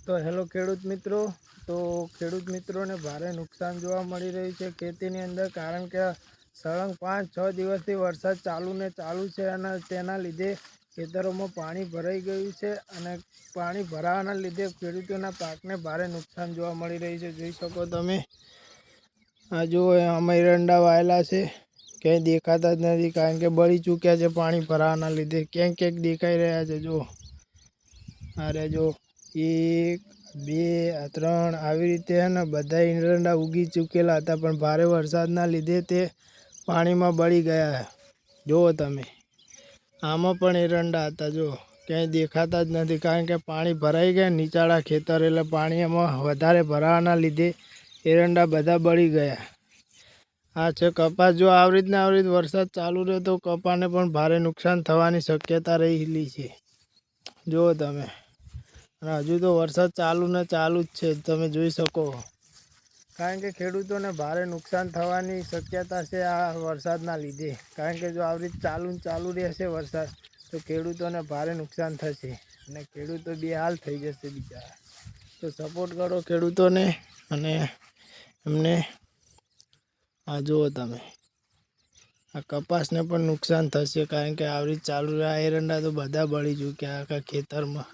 તો હેલો ખેડૂત મિત્રો, તો ખેડૂત મિત્રોને ભારે નુકસાન જોવા મળી રહ્યું છે ખેતીની અંદર, કારણ કે સળંગ 5-6 દિવસથી વરસાદ ચાલુ છે અને તેના લીધે ખેતરોમાં પાણી ભરાઈ ગયું છે અને પાણી ભરાવાના લીધે ખેડૂતોના પાકને ભારે નુકસાન જોવા મળી રહ્યું છે. જોઈ શકો તમે આ જો આમાં એરંડા વાયેલા છે, ક્યાંય દેખાતા જ નથી કારણ કે બળી ચૂક્યા છે પાણી ભરાવાના લીધે. ક્યાંક દેખાઈ રહ્યા છે. જો અરે જો 1 2 3 આવી રીતે હે ને બધા એરંડા ઉગી ચૂકેલા હતા, પણ ભારે વરસાદના લીધે તે પાણીમાં બળી ગયા. જુઓ તમે, આમાં પણ એરંડા હતા, જો ક્યાંય દેખાતા જ નથી કારણ કે પાણી ભરાઈ ગયા નીચાળા ખેતર, એટલે પાણી એમાં વધારે ભરાવાના લીધે એરંડા બધા બળી ગયા. આ છે કપાસ. જો આવી રીતના વરસાદ ચાલુ રહે તો કપાસને પણ ભારે નુકસાન થવાની શક્યતા રહેલી છે. જુઓ તમે, અને હજુ તો વરસાદ ચાલુ જ છે, તમે જોઈ શકો. કારણ કે ખેડૂતોને ભારે નુકસાન થવાની શક્યતા છે આ વરસાદના લીધે. કારણ કે જો આવી રીતે ચાલુ રહેશે વરસાદ, તો ખેડૂતોને ભારે નુકસાન થશે અને ખેડૂતો બેહાલ થઈ જશે બિચારા. તો સપોર્ટ કરો ખેડૂતોને અને એમને. આ જુઓ તમે, આ કપાસને પણ નુકસાન થશે કારણ કે આવી રીતે ચાલુ રહ્યા. એરંડા તો બધા બળી ચૂક્યા આખા ખેતરમાં.